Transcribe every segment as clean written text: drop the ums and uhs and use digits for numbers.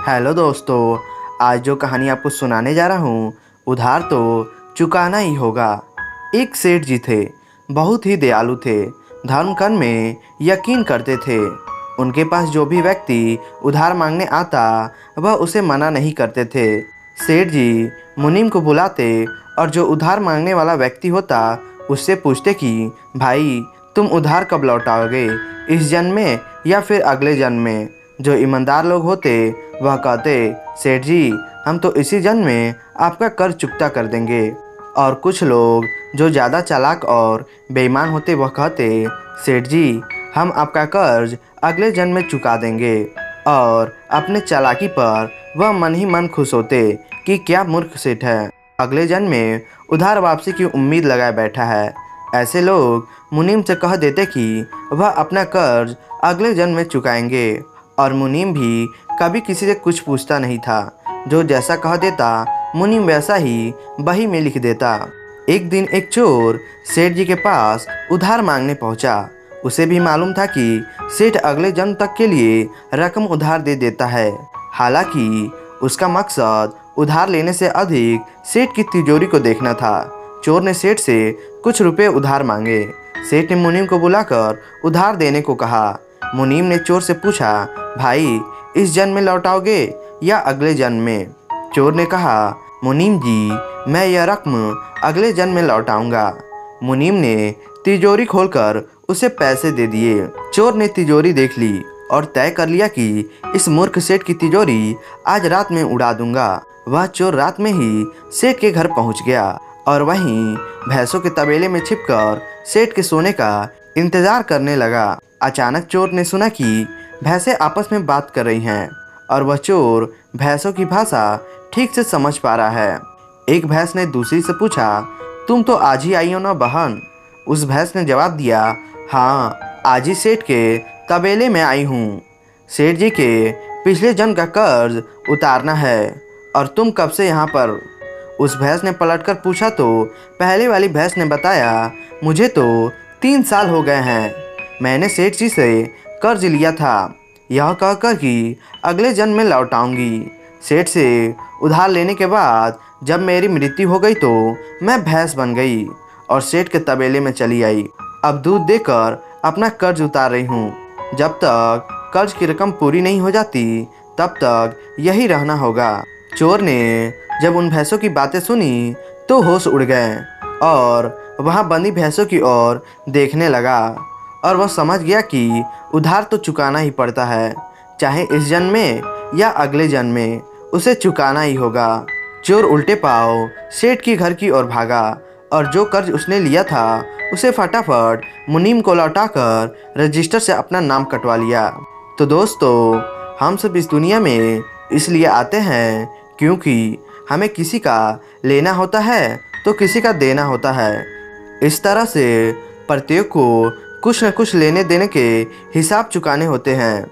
Hello दोस्तों, आज जो कहानी आपको सुनाने जा रहा हूँ, उधार तो चुकाना ही होगा। एक सेठ जी थे, बहुत ही दयालु थे, धर्म कर्म में यकीन करते थे। उनके पास जो भी व्यक्ति उधार मांगने आता, वह उसे मना नहीं करते थे। सेठ जी मुनीम को बुलाते और जो उधार मांगने वाला व्यक्ति होता, उससे पूछते कि भाई, तुम उधार कब लौटाओगे, इस जन्म में या फिर अगले जन्म में। जो ईमानदार लोग होते वह कहते, सेठ जी, हम तो इसी जन्म में आपका कर्ज चुकता कर देंगे। और कुछ लोग जो ज़्यादा चालाक और बेईमान होते वह कहते, सेठ जी, हम आपका कर्ज अगले जन्म में चुका देंगे। और अपने चालाकी पर वह मन ही मन खुश होते कि क्या मूर्ख सेठ है, अगले जन्म में उधार वापसी की उम्मीद लगाए बैठा है। ऐसे लोग मुनीम से कह देते कि वह अपना कर्ज अगले जन्म में चुकाएंगे। और मुनीम भी कभी किसी से कुछ पूछता नहीं था, जो जैसा कह देता मुनीम वैसा ही बही में लिख देता। एक दिन एक चोर सेठ जी के पास उधार मांगने पहुंचा। उसे भी मालूम था कि सेठ अगले जन्म तक के लिए रकम उधार दे देता है। हालांकि उसका मकसद उधार लेने से अधिक सेठ की तिजोरी को देखना था। चोर ने सेठ से कुछ रुपए उधार मांगे। सेठ ने मुनीम को बुलाकर उधार देने को कहा। मुनीम ने चोर से पूछा, भाई, इस जन्म में लौटाओगे या अगले जन्म में। चोर ने कहा, मुनीम जी, मैं यह रकम अगले जन्म में लौटाऊंगा। मुनीम ने तिजोरी खोलकर उसे पैसे दे दिए। चोर ने तिजोरी देख ली और तय कर लिया कि इस मूर्ख सेठ की तिजोरी आज रात में उड़ा दूंगा। वह चोर रात में ही सेठ के घर पहुंच गया और वहीं भैंसों के तबेले में छिपकर सेठ के सोने का इंतजार करने लगा। अचानक चोर ने सुना कि भैंसें आपस में बात कर रही हैं और वह चोर भैंसों की भाषा ठीक से समझ पा रहा है। एक भैंस ने दूसरी से पूछा, तुम तो आज ही आई हो ना बहन। उस भैंस ने जवाब दिया, हाँ, आज ही सेठ के तबेले में आई हूँ। सेठ जी के पिछले जन्म का कर्ज उतारना है और तुम कब से यहाँ पर। उस भैंस ने पलटकर पूछा तो पहले वाली भैंस ने बताया, मुझे तो 3 साल हो गए हैं। मैंने सेठ जी से कर्ज लिया था, यह कहकर कि अगले जन्म में लौटाऊंगी। सेठ से उधार लेने के बाद जब मेरी मृत्यु हो गई तो मैं भैंस बन गई और सेठ के तबेले में चली आई। अब दूध देकर अपना कर्ज उतार रही हूँ। जब तक कर्ज की रकम पूरी नहीं हो जाती तब तक यही रहना होगा। चोर ने जब उन भैंसों की बातें सुनी तो होश उड़ गए और वहाँ बंदी भैंसों की ओर देखने लगा। और वह समझ गया कि उधार तो चुकाना ही पड़ता है, चाहे इस जन्म में या अगले जन्म में उसे चुकाना ही होगा। चोर उल्टे पांव सेठ की घर की ओर भागा और जो कर्ज उसने लिया था उसे फटाफट मुनीम को लौटाकर रजिस्टर से अपना नाम कटवा लिया। तो दोस्तों, हम सब इस दुनिया में इसलिए आते हैं क्योंकि हमें किसी का लेना होता है तो किसी का देना होता है। इस तरह से प्रत्येक को कुछ न कुछ लेने देने के हिसाब चुकाने होते हैं।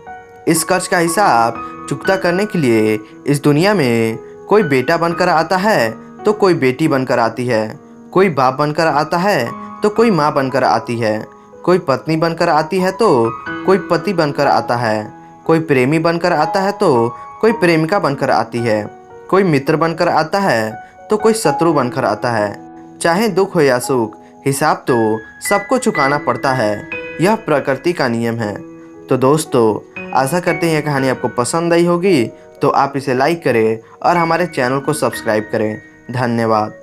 इस कर्ज का हिसाब चुकता करने के लिए इस दुनिया में कोई बेटा बनकर आता है तो कोई बेटी बनकर आती है, कोई बाप बनकर आता है तो कोई माँ बनकर आती है, कोई पत्नी बनकर आती है तो कोई पति बनकर आता है, कोई प्रेमी बनकर आता है तो कोई प्रेमिका बनकर आती है, कोई मित्र बनकर आता है तो कोई शत्रु बनकर आता है। चाहे दुख हो या सुख, हिसाब तो सबको चुकाना पड़ता है। यह प्रकृति का नियम है। तो दोस्तों, आशा करते हैं यह कहानी आपको पसंद आई होगी, तो आप इसे लाइक करें और हमारे चैनल को सब्सक्राइब करें। धन्यवाद।